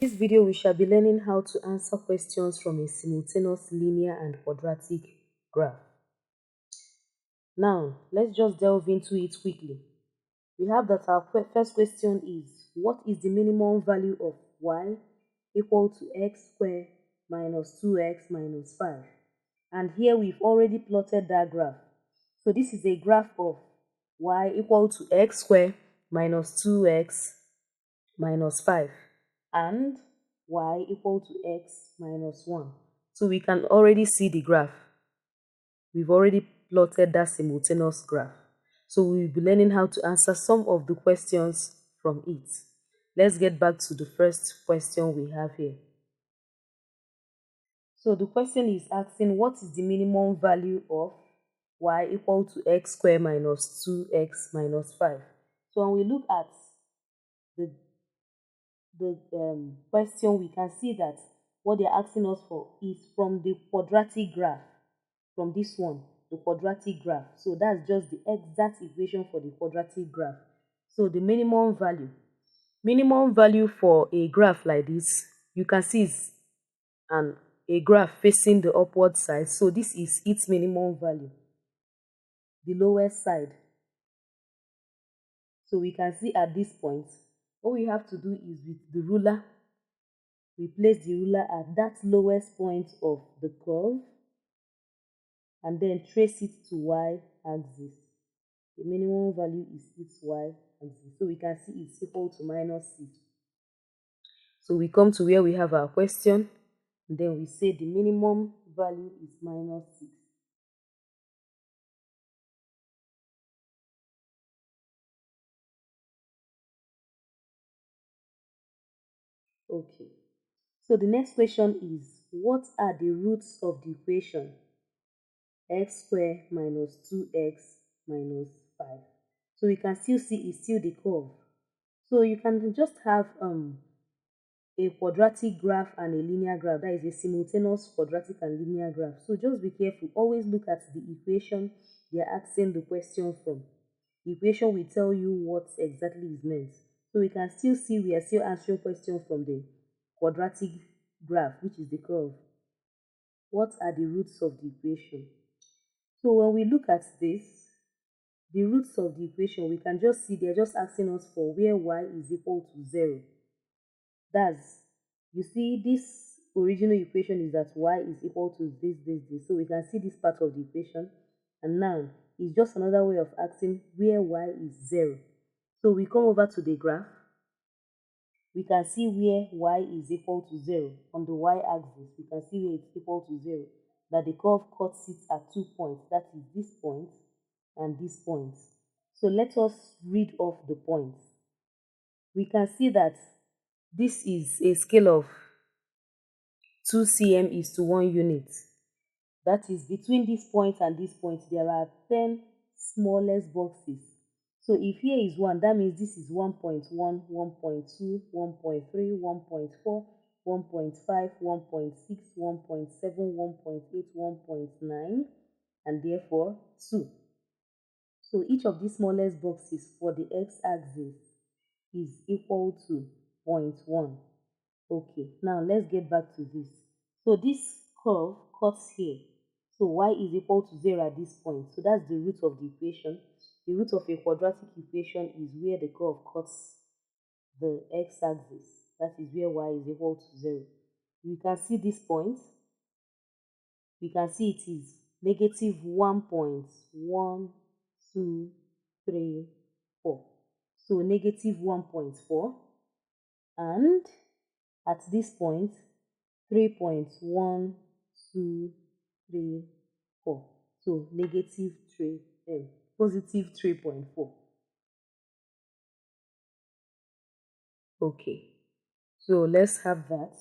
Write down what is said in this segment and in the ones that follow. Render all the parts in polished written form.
In this video, we shall be learning how to answer questions from a simultaneous linear and quadratic graph. Now, let's just delve into it quickly. We have that our first question is, what is the minimum value of y equal to x squared minus 2x minus 5? And here we've already plotted that graph. So this is a graph of y equal to x squared minus 2x minus 5 and y equal to x minus 1. So we can already see the graph. We've already plotted that simultaneous graph. So we'll be learning how to answer some of the questions from it. Let's get back to the first question we have here. So the question is asking, what is the minimum value of y equal to x squared minus 2x minus 5? So when we look at the question, we can see that what they're asking us for is from the quadratic graph, from this one, the quadratic graph. So that's just the exact equation for the quadratic graph. So the minimum value for a graph like this, you can see is a graph facing the upward side. So this is its minimum value, the lowest side. So we can see at this point, what we have to do is with the ruler, we place the ruler at that lowest point of the curve and then trace it to y-axis. The minimum value is its y-axis. So we can see it's equal to minus 6. So we come to where we have our question, and then we say the minimum value is minus 6. Okay. So the next question is, what are the roots of the equation x squared minus 2x minus 5? So we can still see it's still the curve. So you can just have a quadratic graph and a linear graph. That is a simultaneous quadratic and linear graph. So just be careful. Always look at the equation they are asking the question from. The equation will tell you what exactly is meant. So we can still see we are still answering questions from the quadratic graph, which is the curve. What are the roots of the equation? So when we look at this, the roots of the equation, we can just see they're just asking us for where y is equal to 0. That's, you see, this original equation is that y is equal to this. So we can see this part of the equation. And now, it's just another way of asking where y is 0. So we come over to the graph. We can see where y is equal to 0. On the y-axis, we can see where it's equal to 0. That the curve cuts it at 2 points. That is this point and this point. So let us read off the points. We can see that this is a scale of 2 cm is to 1 unit. That is, between this point and this point, there are 10 smallest boxes. So if here is 1, that means this is 1.1, 1.2, 1.3, 1.4, 1.5, 1.6, 1.7, 1.8, 1.9, and therefore 2. So each of these smallest boxes for the x-axis is equal to 0.1. Okay, now let's get back to this. So this curve cuts here. So y is equal to 0 at this point. So that's the root of the equation. The root of a quadratic equation is where the curve cuts the x-axis. That is where y is equal to 0. We can see this point. We can see it is negative 1.1234. So negative 1.4. And at this point, 3.1234. So negative 3, positive 3.4. Okay, so let's have that.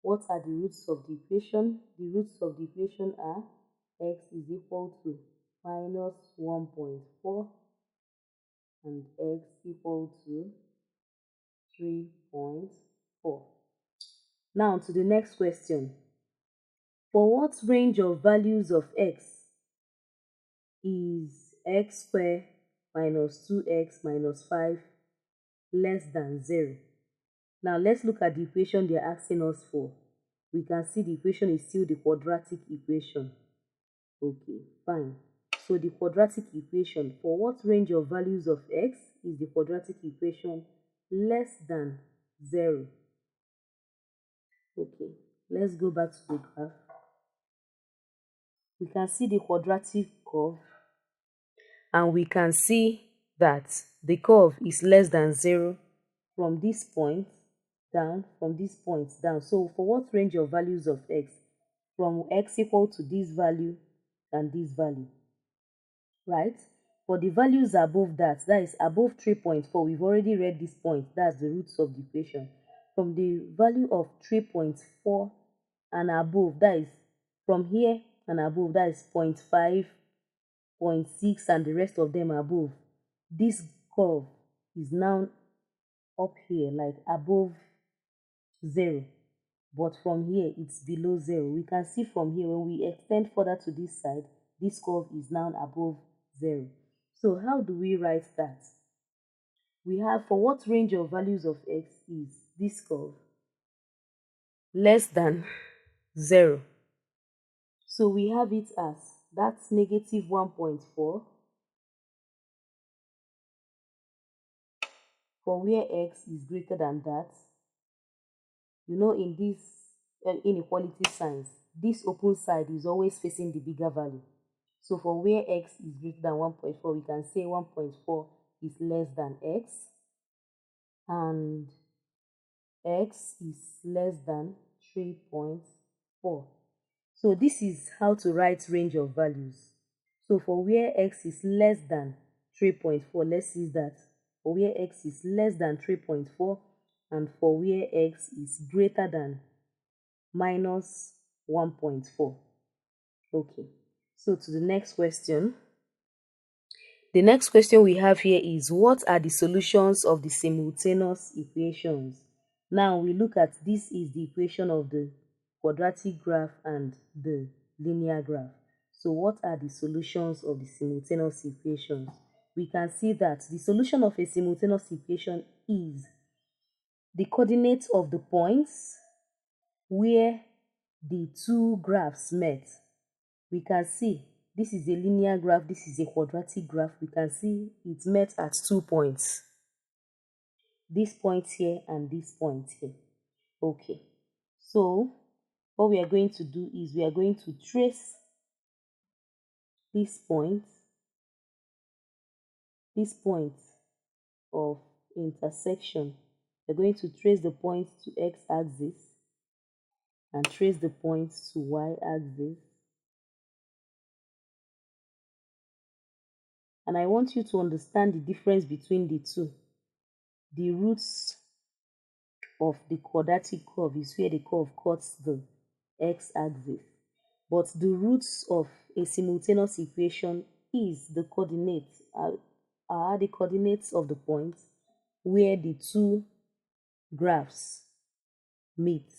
What are the roots of the equation? The roots of the equation are x is equal to minus 1.4 and x equal to 3.4. Now to the next question. For what range of values of x is x squared minus 2x minus 5 less than 0? Now let's look at the equation they're asking us for. We can see the equation is still the quadratic equation. Okay, fine. So the quadratic equation, for what range of values of x is the quadratic equation less than 0? Okay, let's go back to the graph. We can see the quadratic curve, and we can see that the curve is less than 0 from this point down, from this point down. So for what range of values of x? From x equal to this value and this value, right? For the values above that is above 3.4, we've already read this point, that's the roots of the equation. From the value of 3.4 and above, that is from here and above, that is 0.5, 0.6, and the rest of them above. This curve is now up here, like above 0. But from here, it's below 0. We can see from here, when we extend further to this side, this curve is now above 0. So how do we write that? We have, for what range of values of x is this curve less than 0? So we have it as, that's negative 1.4 for where x is greater than that. You know, in this inequality signs, this open side is always facing the bigger value. So for where x is greater than 1.4, we can say 1.4 is less than x, and x is less than 3.4. So this is how to write range of values. So for where x is less than 3.4, let's see that. For where x is less than 3.4, and for where x is greater than minus 1.4. Okay, so to the next question. The next question we have here is, what are the solutions of the simultaneous equations? Now we look at, this is the equation of the quadratic graph and the linear graph. So what are the solutions of the simultaneous equations? We can see that the solution of a simultaneous equation is the coordinates of the points where the two graphs met. We can see this is a linear graph, this is a quadratic graph. We can see it met at 2 points. This point here and this point here. Okay, so what we are going to do is we are going to trace this point of intersection. We're going to trace the point to x-axis and trace the point to y-axis. And I want you to understand the difference between the two. The roots of the quadratic curve is where the curve cuts the x-axis. But the roots of a simultaneous equation is the coordinates, are the coordinates of the points where the two graphs meet,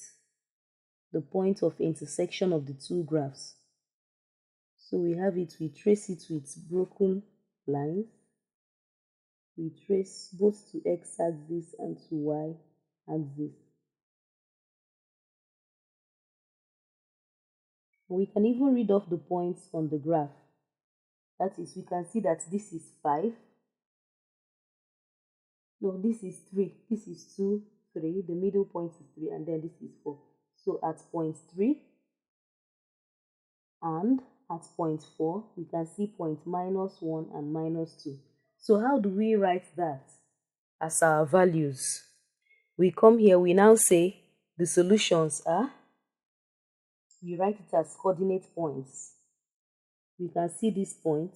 the point of intersection of the two graphs. So we have it, we trace it with broken lines. We trace both to x-axis and to y-axis. We can even read off the points on the graph. That is, we can see that this is 5. No, this is 3. This is 2, 3. The middle point is 3, and then this is 4. So at point 3 and at point 4, we can see point -1 and -2. So how do we write that as our values? We come here, we now say the solutions are, we write it as coordinate points. We can see this point.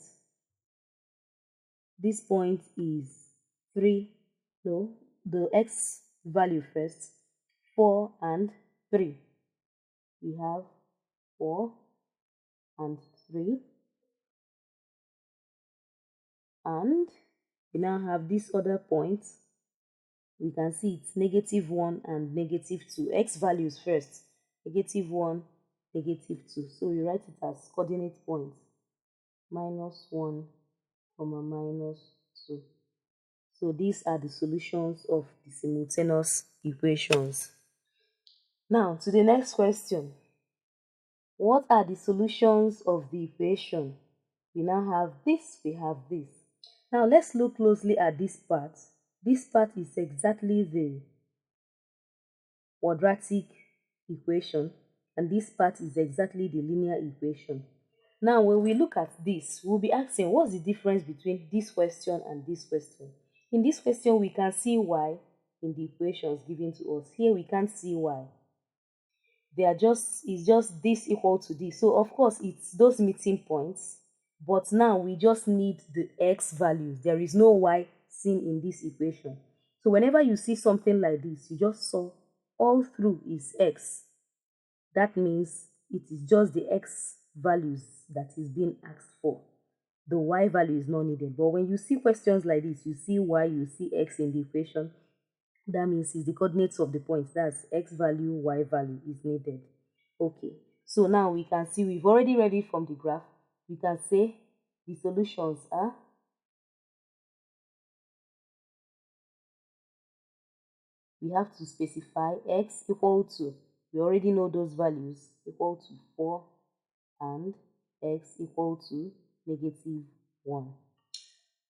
This point is 3, no, the x value first, 4 and 3. We have 4 and 3. And we now have this other point. We can see it's -1 and -2. X values first, -1, -2. So we write it as coordinate points, -1, -2. So these are the solutions of the simultaneous equations. Now to the next question. What are the solutions of the equation? We now have this, we have this. Now let's look closely at this part. This part is exactly the quadratic equation, and this part is exactly the linear equation. Now when we look at this, we'll be asking what's the difference between this question and this question. In this question we can see y in the equations given to us. Here we can't see y. They are just, it's just this equal to this. So of course it's those meeting points, but now we just need the x values. There is no y seen in this equation. So whenever you see something like this, you just saw all through is x. That means it is just the x values that is being asked for. The y value is not needed. But when you see questions like this, you see y, you see x in the equation, that means it's the coordinates of the point. That's x value, y value is needed. Okay, so now we can see we've already read it from the graph. We can say the solutions are we have to specify x equal to, we already know those values, equal to 4 and x equal to -1.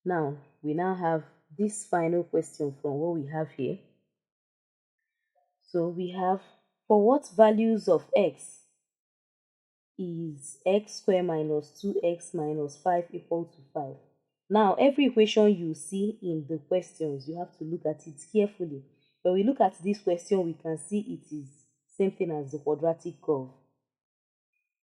Now, we now have this final question from what we have here. So we have, for what values of x is x squared minus 2x minus 5 equal to 5? Now, every equation you see in the questions, you have to look at it carefully. When we look at this question, we can see it is same thing as the quadratic curve.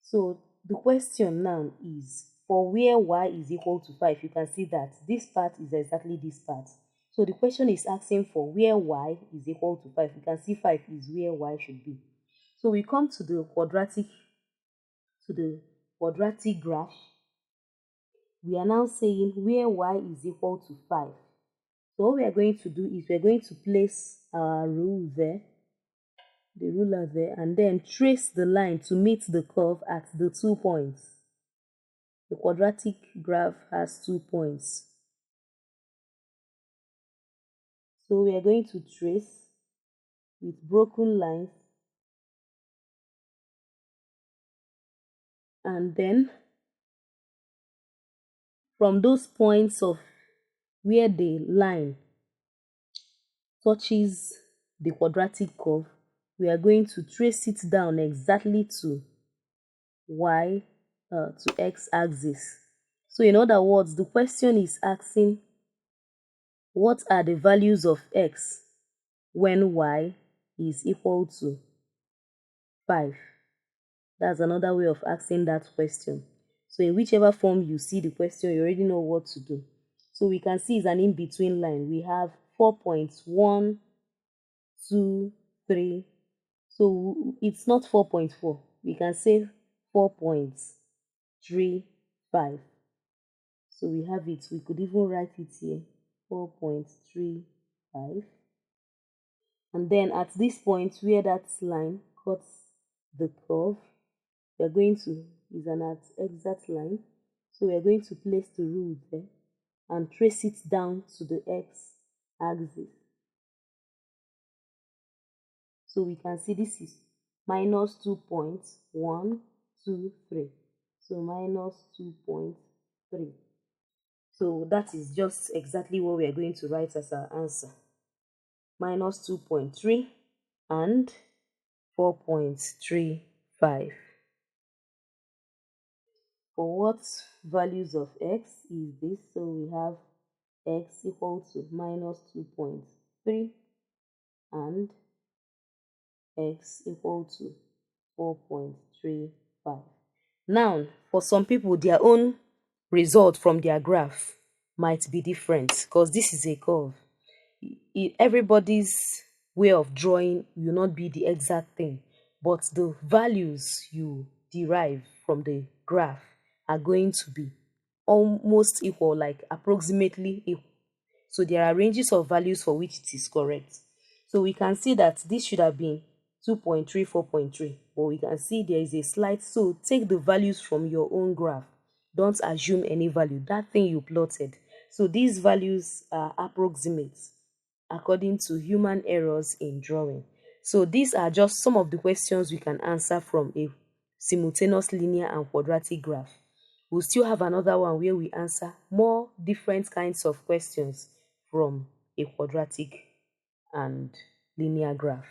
So the question now is, for where y is equal to 5, you can see that this part is exactly this part. So the question is asking for where y is equal to 5. You can see 5 is where y should be. So we come to the quadratic graph. We are now saying where y is equal to 5. So what we are going to do is we are going to place our rule there, the ruler there, and then trace the line to meet the curve at the 2 points. The quadratic graph has 2 points. So we are going to trace with broken lines, and then from those points of where the line touches the quadratic curve, we are going to trace it down exactly to x axis. So in other words, the question is asking what are the values of x when y is equal to 5. That's another way of asking that question. So in whichever form you see the question, you already know what to do. So we can see it's an in-between line. We have 4 points, 1, 2, 3. So it's not 4.4. We can say 4.35. So we have it. We could even write it here, 4.35. And then at this point where that line cuts the curve, we are going to, is an exact line. So we are going to place the rule there and trace it down to the x axis. So we can see this is minus 2 points, 1, 2, 3. So minus 2.3. So that is just exactly what we are going to write as our answer. Minus 2.3 and 4.35. For what values of x is this? So we have x equal to minus 2.3 and x equal to 4.35. Now, for some people, their own result from their graph might be different because this is a curve. Everybody's way of drawing will not be the exact thing, but the values you derive from the graph are going to be almost equal, like approximately equal. So there are ranges of values for which it is correct. So we can see that this should have been 2.3, 4.3, but we can see there is a slight, so take the values from your own graph. Don't assume any value. That thing you plotted, So these values are approximate according to human errors in drawing. So these are just some of the questions we can answer from a simultaneous linear and quadratic graph. We'll still have another one where we answer more different kinds of questions from a quadratic and linear graph.